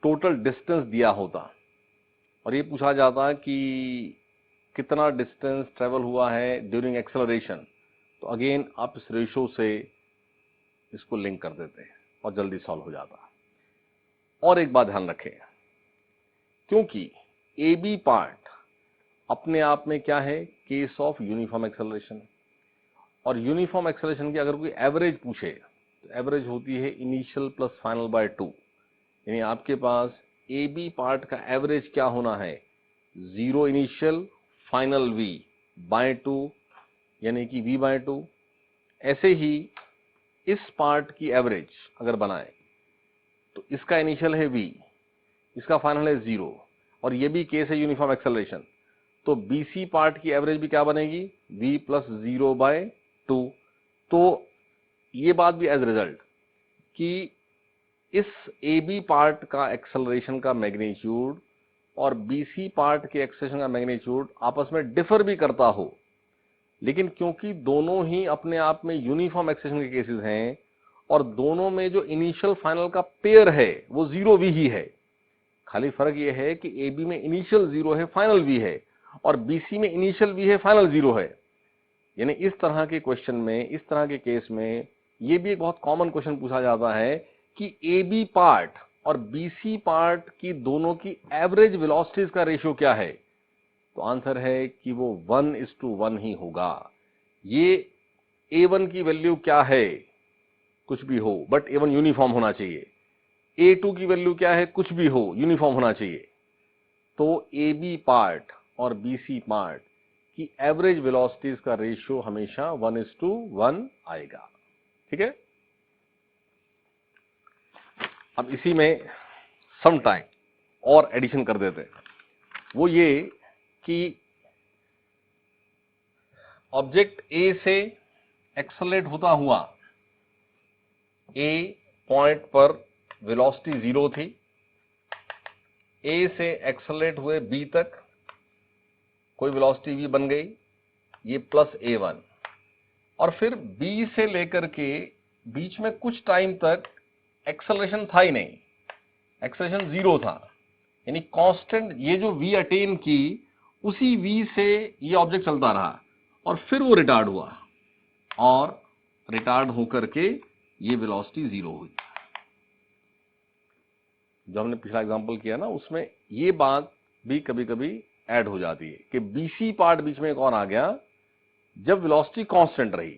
टोटल डिस्टेंस दिया होता और ये पूछा जाता कि कितना डिस्टेंस ट्रेवल हुआ है ड्यूरिंग एक्सेलरेशन, तो अगेन आप इस रेशो से इसको लिंक कर देते हैं और जल्दी सॉल्व हो जाता। और एक बात ध्यान रखें, क्योंकि ए बी पार्ट अपने आप में क्या है, केस ऑफ यूनिफॉर्म एक्सेलरेशन, और यूनिफॉर्म एक्सेलरेशन की अगर कोई एवरेज पूछे तो एवरेज होती है इनिशियल प्लस फाइनल बाय 2, यानी आपके पास ए बी पार्ट का एवरेज क्या होना है, 0 इनिशियल फाइनल V बाय 2, यानी कि V/2। ऐसे ही इस पार्ट की एवरेज अगर बनाए तो इसका इनिशियल है V, इसका फाइनल है 0, और ये भी केस है यूनिफॉर्म एक्सेलरेशन। तो BC पार्ट की एवरेज भी क्या बनेगी, V प्लस 0/2। तो ये बात भी एज रिजल्ट कि इस AB पार्ट का एक्सेलरेशन का मैग्नीट्यूड और BC पार्ट के एक्सेलरेशन का मैग्नीट्यूड आपस में डिफर भी करता हो, लेकिन क्योंकि दोनों ही अपने आप में यूनिफॉर्म एक्सेलरेशन के केसेस हैं और दोनों में जो इनिशियल फाइनल का पेयर है वो 0V ही है, खाली फर्क ये है कि AB में इनिशियल 0 है, फाइनल V है, और BC में इनिशियल V है, फाइनल 0 है। यानी इस तरह के क्वेश्चन में, इस तरह के केस में ये भी एक बहुत कॉमन क्वेश्चन पूछा जाता है कि AB पार्ट और BC पार्ट की दोनों की एवरेज वेलोसिटीज का रेशियो क्या है, तो आंसर है कि वो 1:1 ही होगा। ये A1 की वैल्यू क्या है, कुछ भी हो, बट A1 यूनिफॉर्म होना चाहिए। A2 की वैल्यू क्या है, कुछ भी हो, यूनिफॉर्म होना चाहिए। तो AB पार्ट और BC पार्ट की एवरेज वेलोसिटीज का रेशियो हमेशा 1:1 आएगा, ठीक है? अब इसी में सम टाइम और एडिशन कर देते हैं, वो ये कि ऑब्जेक्ट A से एक्सेलरेट होता हुआ A पॉइंट पर वेलोसिटी 0 थी, A से एक्सेलरेट हुए B तक कोई वेलोसिटी V बन गई, ये प्लस A1, और फिर B से लेकर के बीच में कुछ टाइम तक एक्सेलरेशन था ही नहीं, एक्सेलरेशन 0 था, यानी कांस्टेंट ये जो V अटेन की उसी v से ये ऑब्जेक्ट चलता रहा और फिर वो रिटार्ड हुआ और रिटार्ड होकर के ये वेलोसिटी 0 हुई। जो हमने पिछला एग्जांपल किया ना, उसमें ये बात भी कभी कभी ऐड हो जाती है कि BC पार्ट बीच में एक और आ गया। जब वेलोसिटी कांस्टेंट रही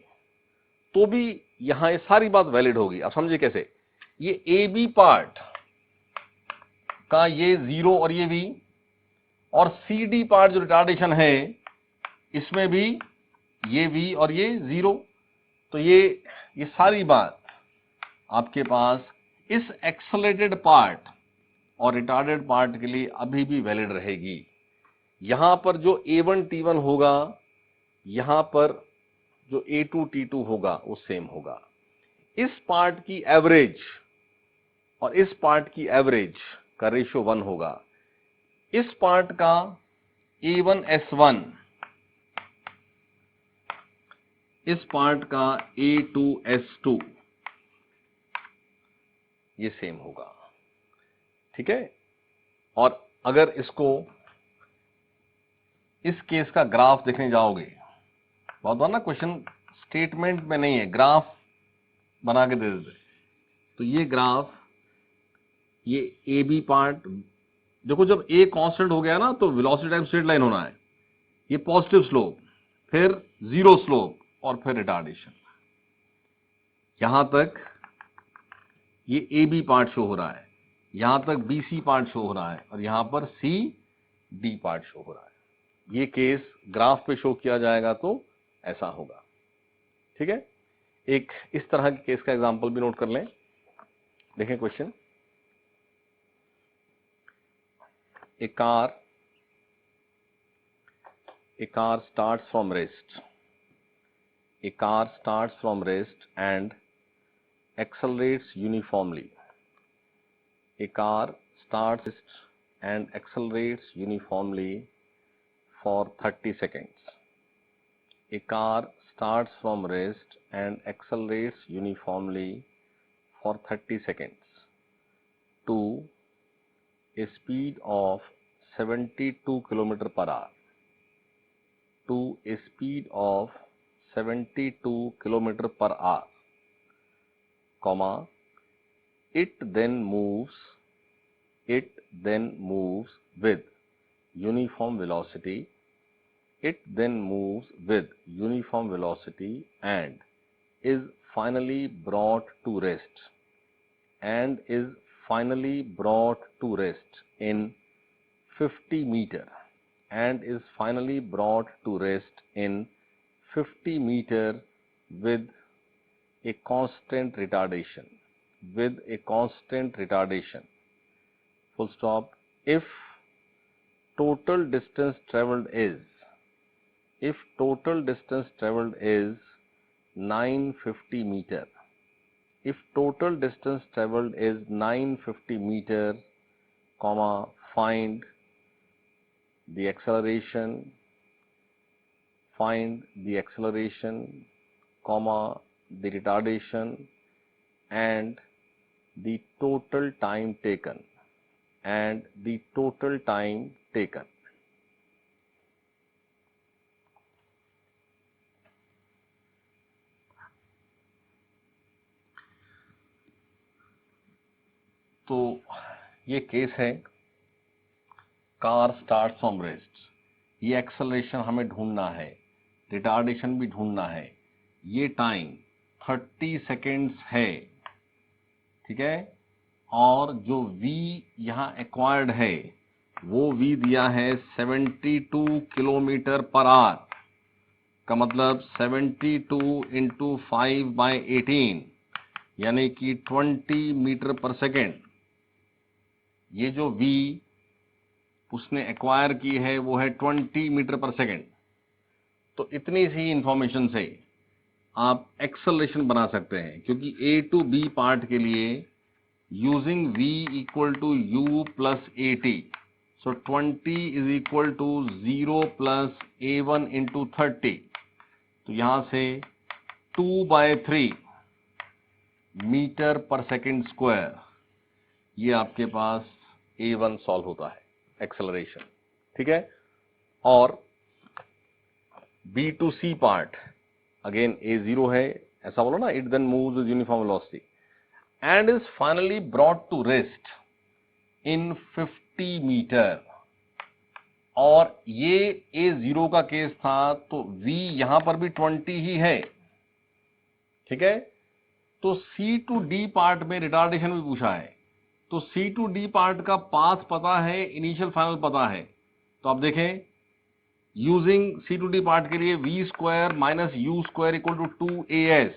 तो भी यहां ये सारी बात वैलिड होगी। अब समझिए कैसे, ये AB पार्ट का ये 0 और ये V, और CD पार्ट जो रिटार्डेशन है इसमें भी ये V और ये 0। तो ये सारी बात आपके पास इस एक्सेलरेटेड पार्ट और रिटार्डेड पार्ट के लिए अभी भी वैलिड रहेगी। यहां पर जो A1 T1 होगा, यहां पर जो A2 T2 होगा वो सेम होगा। इस पार्ट की एवरेज और इस पार्ट की एवरेज का रेशियो 1 होगा। इस पार्ट का A1 S1, इस पार्ट का A2 S2 ये सेम होगा, ठीक है। और अगर इसको इस केस का ग्राफ देखने जाओगे, बहुत बार ना क्वेश्चन स्टेटमेंट में नहीं है, ग्राफ बना के दे देते। तो ये ग्राफ, ये ए बी पार्ट देखो, जब ए कांस्टेंट हो गया ना तो वेलोसिटी टाइम स्ट्रेट लाइन होना है। ये पॉजिटिव स्लोप, फिर 0 स्लोप और फिर रिटार्डेशन। यहां तक ये ए बी पार्ट शो हो रहा है, यहां तक बी सी पार्ट शो हो रहा है और यहां पर सी डी पार्ट शो हो रहा है। ये केस ग्राफ पे शो किया जाएगा तो ऐसा होगा, ठीक है। एक इस तरह के केस का एग्जांपल भी नोट कर लें। देखें question, a car starts from rest. A car starts from rest and accelerates uniformly. A car starts and accelerates uniformly for 30 seconds. A car starts from rest and accelerates uniformly for 30 seconds to a speed of 72 km per hour. To a speed of 72 km per hour, comma, it then moves with uniform velocity. It then moves with uniform velocity and is finally brought to rest. And is finally brought to rest in 50 meter. And is finally brought to rest in 50 meter with a constant retardation. With a constant retardation. Full stop. If total distance traveled is 950 meter. If total distance traveled is 950 meter, comma, find the acceleration, comma, the retardation and the total time taken. तो ये case है car start from rest. ये acceleration हमें ढूंढना है, retardation भी ढूंढना है। ये टाइम 30 सेकेंड्स है, ठीक है। और जो v यहाँ एक्वायर्ड है वो v दिया है 72 किलोमीटर पर आवर का मतलब 72 इंटू 5/18 यानी कि 20 मीटर पर सेकेंड। ये जो v उसने एक्वायर की है वो है 20 मीटर पर सेकेंड। तो इतनी सी इंफॉर्मेशन से आप एक्सेलरेशन बना सकते हैं, क्योंकि A टू B पार्ट के लिए using v equal to u plus AT, so 20 is equal to 0 plus A1 into 30। तो यहां से 2/3 मीटर पर सेकेंड स्क्वायर ये आपके पास A1 सॉल्व होता है, एक्सेलरेशन, ठीक है। और B to C part again A0 है, ऐसा बोलो ना, it then moves with uniform velocity and is finally brought to rest in 50 metre. और ये A0 का केस था, तो V यहां पर भी 20 ही है, ठीक है। तो C to D पार्ट में रिटार्डेशन भी पूछा है, तो C to D पार्ट का पाथ पता है, इनिशियल फाइनल पता है। तो आप देखें, using C to D part के लिए V square minus U square equal to 2AS,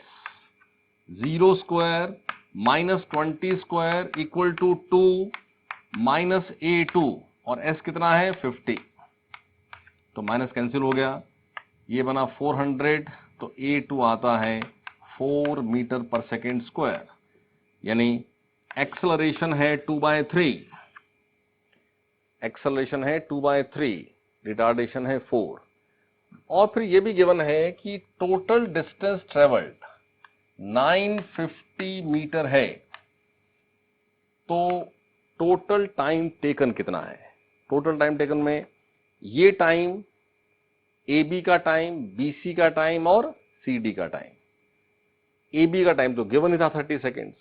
0 square minus 20 square equal to 2 minus A2, और S कितना है 50, तो माइनस कैंसिल हो गया, ये बना 400, तो A2 आता है 4 मीटर पर सेकेंड स्क्वायर, यानी एक्सेलरेशन है 2/3, एक्सेलरेशन है 2/3, रिटार्डेशन है 4। और फिर ये भी गिवन है कि टोटल डिस्टेंस ट्रेवल्ड 950 मीटर है, तो टोटल टाइम टेकन कितना है। टोटल टाइम टेकन में ये टाइम AB का टाइम, BC का टाइम और CD का टाइम। AB का टाइम तो गिवन ही था 30 सेकेंड्स,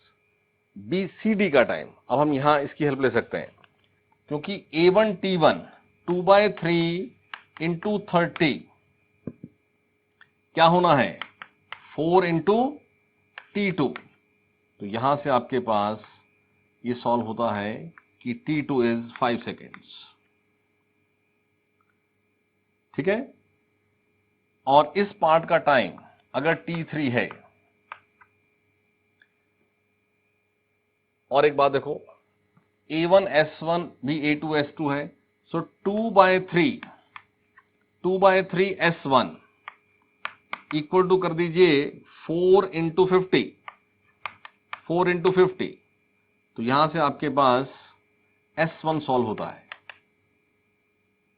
BCD का टाइम, अब हम यहां इसकी हेल्प ले सकते हैं, क्योंकि A1 T1 2/3 इंटू 30 क्या होना है 4 इंटू T2, तो यहां से आपके पास ये सॉल्व होता है कि T2 इज 5 सेकेंड्स, ठीक है। और इस पार्ट का टाइम अगर T3 है, और एक बात देखो, A1 S1 भी A2 S2 है, सो 2/3 S1 इक्वल टू कर दीजिए 4 इंटू 50, 4 इंटू 50, तो यहां से आपके पास S1 सॉल्व होता है,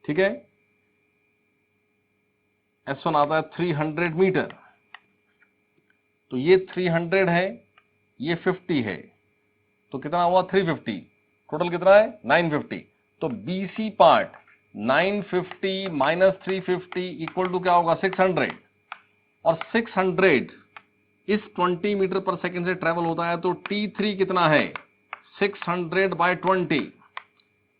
ठीक है। S1 आता है 300 मीटर, तो ये 300 है, ये 50 है, तो कितना हुआ 350, टोटल कितना है 950। तो BC part 950 minus 350 equal to क्या होगा 600, और 600 इस 20 मीटर पर सेकेंड से ट्रेवल होता है, तो T3 कितना है 600/20।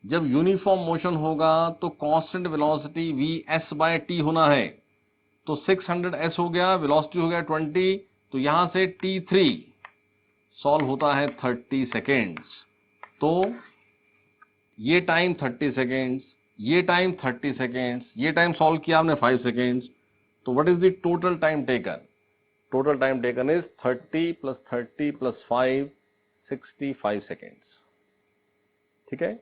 जब यूनिफॉर्म मोशन होगा तो कांस्टेंट वेलोसिटी VS/T होना है, तो 600S हो गया, वेलोसिटी हो गया 20, तो यहां से T3 सॉल्व होता है 30 सेकेंड्स। तो ये टाइम 30 सेकेंड्स, ये टाइम 30 सेकेंड्स, ये टाइम सॉल्व किया आपने 5 सेकेंड्स, तो what is the total time taken. Total time taken is 30 + 30 + 5 65 seconds, ठीक है।